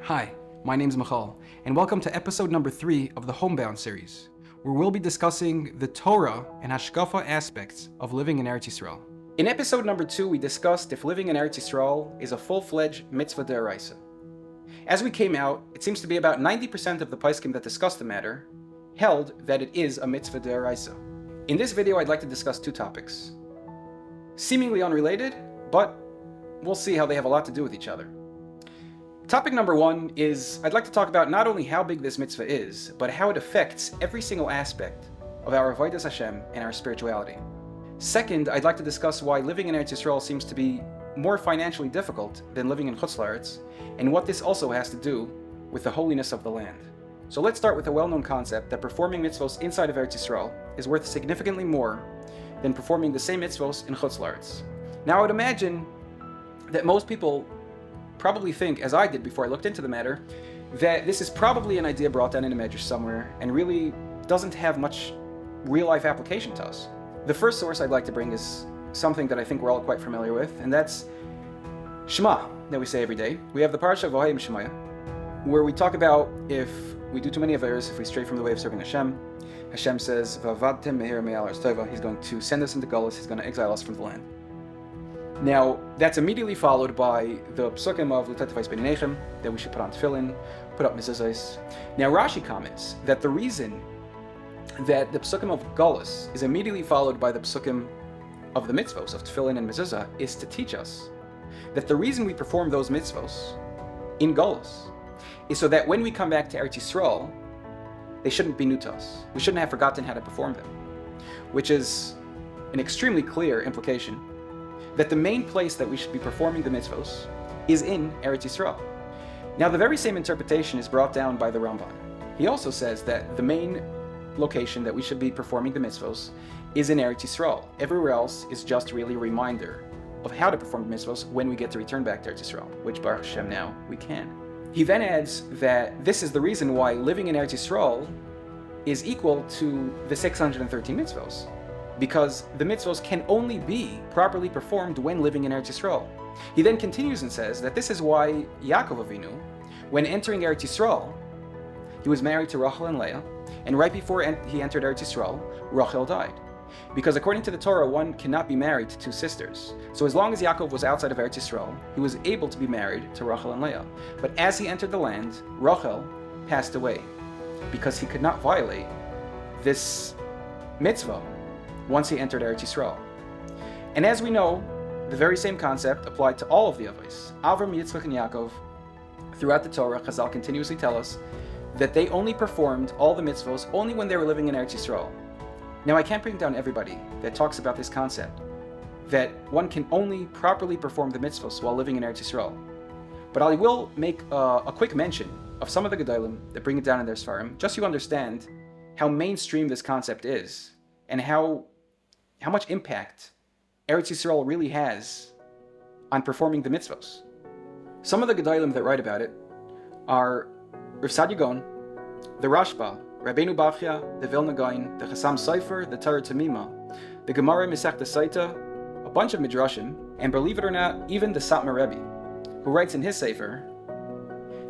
Hi, my name's Michal, and welcome to episode number 3 of the Homebound series, where we'll be discussing the Torah and Hashkafa aspects of living in Eretz Yisroel. In episode number 2, we discussed if living in Eretz Yisroel is a full-fledged mitzvah d'oraisa. As we came out, it seems to be about 90% of the poskim that discussed the matter held that it is a mitzvah d'oraisa. In this video, I'd like to discuss 2 topics. Seemingly unrelated, but we'll see how they have a lot to do with each other. Topic number 1 is, I'd like to talk about not only how big this mitzvah is, but how it affects every single aspect of our avodas Hashem and our spirituality. Second, I'd like to discuss why living in Eretz Yisroel seems to be more financially difficult than living in Chutz La'aretz, and what this also has to do with the holiness of the land. So let's start with a well-known concept that performing mitzvos inside of Eretz Yisroel is worth significantly more than performing the same mitzvos in Chutz La'aretz. Now, I would imagine that most people probably think, as I did before I looked into the matter, that this is probably an idea brought down in a medrash somewhere and really doesn't have much real-life application to us. The first source I'd like to bring is something that I think we're all quite familiar with, and that's Shema, that we say every day. We have the parsha of Vahayim Shemaya, where we talk about if we do too many averos, if we stray from the way of serving Hashem. Hashem says, V'avadtem me'ir me'al aretz tova. He's going to send us into Gullus, he's going to exile us from the land. Now, that's immediately followed by the psukim of L'tetavais b'neinechem, that we should put on tefillin, put up mezuzos. Now, Rashi comments that the reason that the psukim of Gullus is immediately followed by the psukim of the mitzvos, of tefillin and mezuzah, is to teach us that the reason we perform those mitzvos in Gullus is so that when we come back to Eretz Yisroel, they shouldn't be new to us. We shouldn't have forgotten how to perform them, which is an extremely clear implication that the main place that we should be performing the mitzvos is in Eretz Yisroel. Now, the very same interpretation is brought down by the Ramban. He also says that the main location that we should be performing the mitzvos is in Eretz Yisroel. Everywhere else is just really a reminder of how to perform the mitzvos when we get to return back to Eretz Yisroel, which Baruch Hashem now we can. He then adds that this is the reason why living in Eretz Yisroel is equal to the 613 mitzvos, because the mitzvos can only be properly performed when living in Eretz Yisroel. He then continues and says that this is why Yaakov Avinu, when entering Eretz Yisroel, he was married to Rachel and Leah, and right before he entered Eretz Yisroel, Rachel died. Because according to the Torah, one cannot be married to 2 sisters. So as long as Yaakov was outside of Eretz Yisroel, he was able to be married to Rachel and Leah. But as he entered the land, Rachel passed away, because he could not violate this mitzvah once he entered Eretz Yisroel. And as we know, the very same concept applied to all of the Avos. Avram, Yitzchak, and Yaakov, throughout the Torah, Chazal continuously tell us that they only performed all the mitzvos only when they were living in Eretz Yisroel. Now, I can't bring down everybody that talks about this concept, that one can only properly perform the mitzvos while living in Eretz Yisroel. But I will make a quick mention of some of the Gedolim that bring it down in their Sfarim, just so you understand how mainstream this concept is, and how much impact Eretz Yisroel really has on performing the mitzvos. Some of the Gedolim that write about it are Rav Sadia Gaon, the Rashba, Rabbeinu Bachya, the Vilna Gaon, the Chassam Sofer, the Torah Tamima, the Gemara Masechta Saita, a bunch of Midrashim, and believe it or not, even the Satmar Rebbe, who writes in his Sefer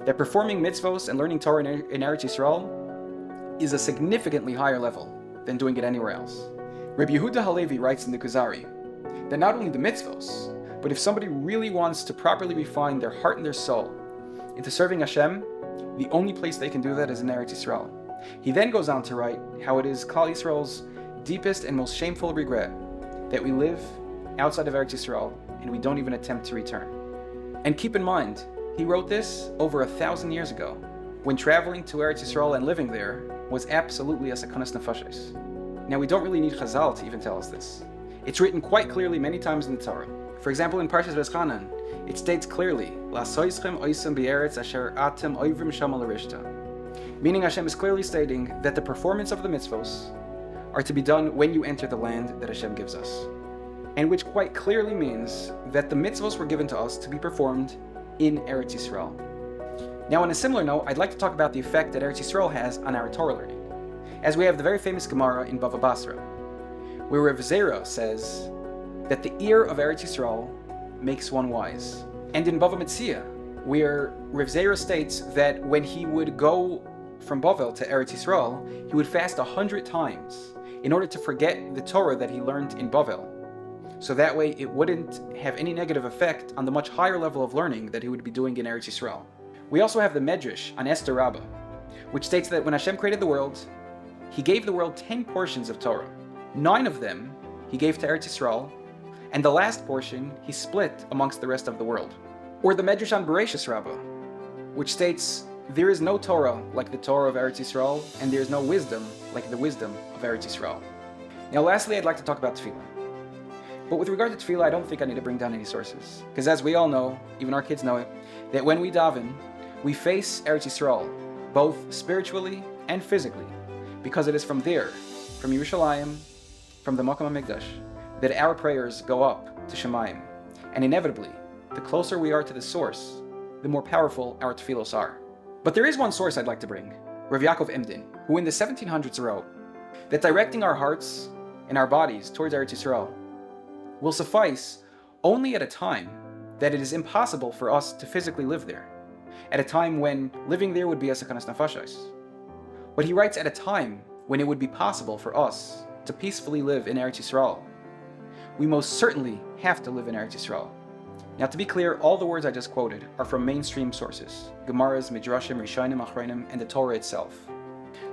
that performing mitzvos and learning Torah in Eretz Yisroel is a significantly higher level than doing it anywhere else. Rabbi Yehuda Halevi writes in the Kuzari that not only the mitzvos, but if somebody really wants to properly refine their heart and their soul into serving Hashem, the only place they can do that is in Eretz Yisroel. He then goes on to write how it is Klal Yisroel's deepest and most shameful regret that we live outside of Eretz Yisroel and we don't even attempt to return. And keep in mind, he wrote this over 1,000 years ago, when traveling to Eretz Yisroel and living there was absolutely a sekanas nefashos. Now, we don't really need Chazal to even tell us this. It's written quite clearly many times in the Torah. For example, in Parshas V'eschanan, it states clearly, "La'soischem oisem be'eretz asher atem oivrim shama l'rishta," meaning Hashem is clearly stating that the performance of the mitzvos are to be done when you enter the land that Hashem gives us, and which quite clearly means that the mitzvos were given to us to be performed in Eretz Yisroel. Now, on a similar note, I'd like to talk about the effect that Eretz Yisroel has on our Torah learning, as we have the very famous Gemara in Bava Basra, where Rav Zera says that the ear of Eretz Yisroel makes one wise. And in Bava Metzia, where Rav Zera states that when he would go from Bavel to Eretz Yisroel, he would fast 100 times in order to forget the Torah that he learned in Bavel. So that way it wouldn't have any negative effect on the much higher level of learning that he would be doing in Eretz Yisroel. We also have the Medrash on Esther Rabbah, which states that when Hashem created the world, he gave the world 10 portions of Torah. 9 of them he gave to Eretz Yisroel, and the last portion he split amongst the rest of the world. Or the Medrash on Bereshis Rabbah, which states, there is no Torah like the Torah of Eretz Yisroel, and there is no wisdom like the wisdom of Eretz Yisroel. Now lastly, I'd like to talk about tefillah. But with regard to tefillah, I don't think I need to bring down any sources. Because as we all know, even our kids know it, that when we daven, we face Eretz Yisroel, both spiritually and physically, because it is from there, from Yerushalayim, from the Makom HaMikdash, that our prayers go up to Shemayim. And inevitably, the closer we are to the source, the more powerful our tefillos are. But there is one source I'd like to bring, Rav Yaakov Emden, who in the 1700s wrote that directing our hearts and our bodies towards Eretz Yisroel will suffice only at a time that it is impossible for us to physically live there, at a time when living there would be a sakanas nafashos. But he writes at a time when it would be possible for us to peacefully live in Eretz Yisroel. We most certainly have to live in Eretz Yisroel. Now, to be clear, all the words I just quoted are from mainstream sources, Gemaras, Midrashim, Rishonim, Achronim, and the Torah itself.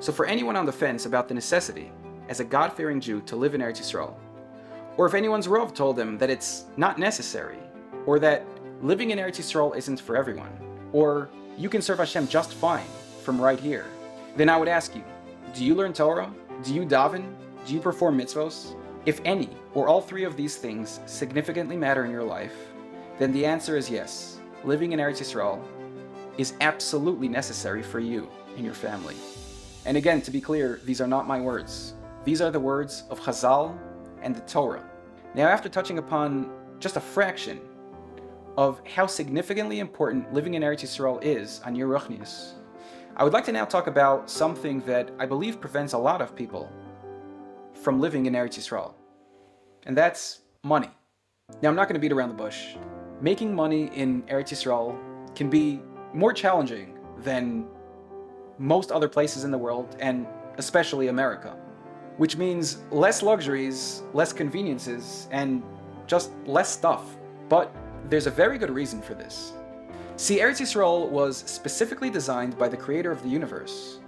So for anyone on the fence about the necessity, as a God-fearing Jew, to live in Eretz Yisroel, or if anyone's Rov told them that it's not necessary, or that living in Eretz Yisroel isn't for everyone, or you can serve Hashem just fine from right here, then I would ask you, do you learn Torah? Do you daven? Do you perform mitzvos? If any or all 3 of these things significantly matter in your life, then the answer is yes. Living in Eretz Yisroel is absolutely necessary for you and your family. And again, to be clear, these are not my words. These are the words of Chazal and the Torah. Now, after touching upon just a fraction of how significantly important living in Eretz Yisroel is on your ruchnius, I would like to now talk about something that I believe prevents a lot of people from living in Eretz Yisroel, and that's money. Now, I'm not going to beat around the bush. Making money in Eretz Yisroel can be more challenging than most other places in the world, and especially America, which means less luxuries, less conveniences, and just less stuff. But there's a very good reason for this. See, Eretz Yisroel was specifically designed by the creator of the universe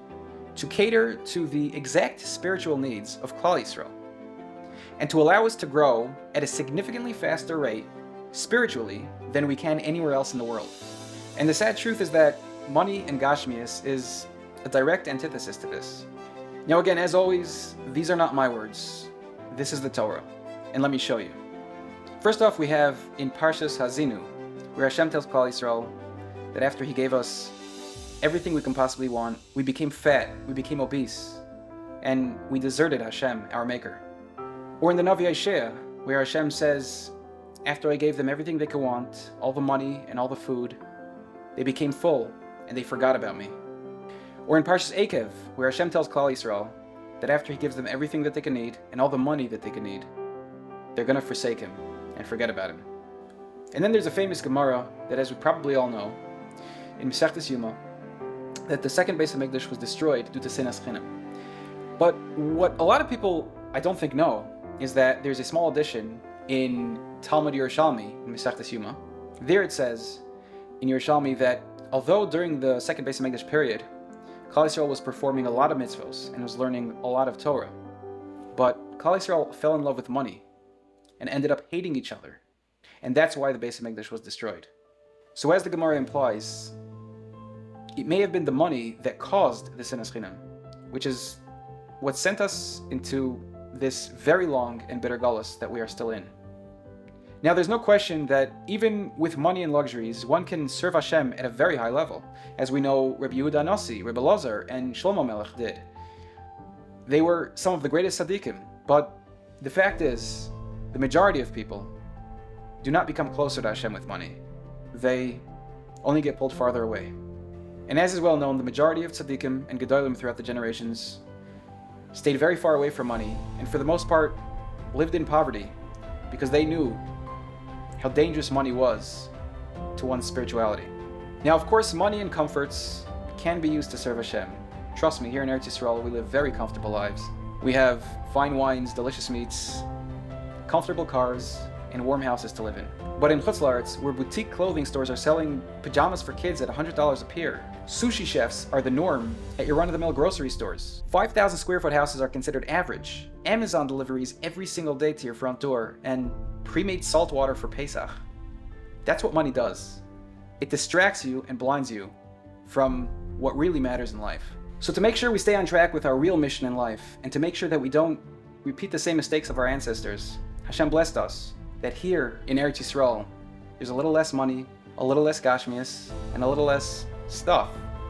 to cater to the exact spiritual needs of Klal Yisroel, and to allow us to grow at a significantly faster rate spiritually than we can anywhere else in the world. And the sad truth is that money and Gashmias is a direct antithesis to this. Now again, as always, these are not my words. This is the Torah, and let me show you. First off, we have in Parshas Hazinu, where Hashem tells Klal Yisroel that after he gave us everything we can possibly want, we became fat, we became obese, and we deserted Hashem, our maker. Or in the Navi Isaiah, where Hashem says, after I gave them everything they could want, all the money and all the food, they became full and they forgot about me. Or in Parshas Akev, where Hashem tells Klal Yisroel that after he gives them everything that they can need and all the money that they can need, they're going to forsake him and forget about him. And then there's a famous Gemara that, as we probably all know, in Masechtas Yuma, that the second Beis HaMikdash was destroyed due to sinas chinam. But what a lot of people, I don't think, know is that there's a small addition in Talmud Yerushalmi, in Masechtas Yuma. There it says in Yerushalmi that although during the second Beis HaMikdash period, Klal Yisroel was performing a lot of mitzvos and was learning a lot of Torah, but Klal Yisroel fell in love with money and ended up hating each other. And that's why the Beis HaMikdash was destroyed. So as the Gemara implies, it may have been the money that caused the sinas chinam, which is what sent us into this very long and bitter galus that we are still in. Now, there's no question that even with money and luxuries, one can serve Hashem at a very high level, as we know Rabbi Yehuda Nasi, Rabbi Lazar, and Shlomo Melech did. They were some of the greatest tzaddikim, but the fact is, the majority of people do not become closer to Hashem with money. They only get pulled farther away. And as is well known, the majority of tzaddikim and gedolim throughout the generations stayed very far away from money, and for the most part, lived in poverty, because they knew how dangerous money was to one's spirituality. Now, of course, money and comforts can be used to serve Hashem. Trust me, here in Eretz Yisroel, we live very comfortable lives. We have fine wines, delicious meats, comfortable cars, and warm houses to live in. But in Chutz La'aretz, where boutique clothing stores are selling pajamas for kids at $100 a pair, sushi chefs are the norm at your run-of-the-mill grocery stores. 5,000 square foot houses are considered average. Amazon deliveries every single day to your front door, and pre-made salt water for Pesach. That's what money does. It distracts you and blinds you from what really matters in life. So to make sure we stay on track with our real mission in life, and to make sure that we don't repeat the same mistakes of our ancestors, Hashem blessed us that here in Eretz Yisroel, there's a little less money, a little less gashmias, and a little less stuff.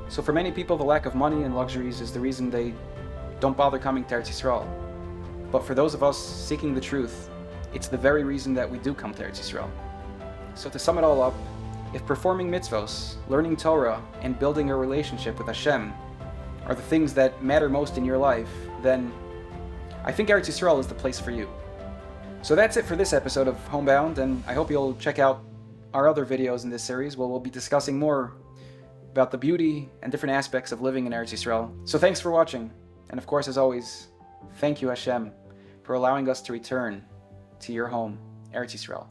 So for many people, the lack of money and luxuries is the reason they don't bother coming to Eretz Yisroel. But for those of us seeking the truth, it's the very reason that we do come to Eretz Yisroel. So to sum it all up, if performing mitzvos, learning Torah, and building a relationship with Hashem are the things that matter most in your life, then I think Eretz Yisroel is the place for you. So that's it for this episode of Homebound, and I hope you'll check out our other videos in this series where we'll be discussing more about the beauty and different aspects of living in Eretz Yisroel. So thanks for watching, and of course, as always, thank you Hashem for allowing us to return to your home, Eretz Yisroel.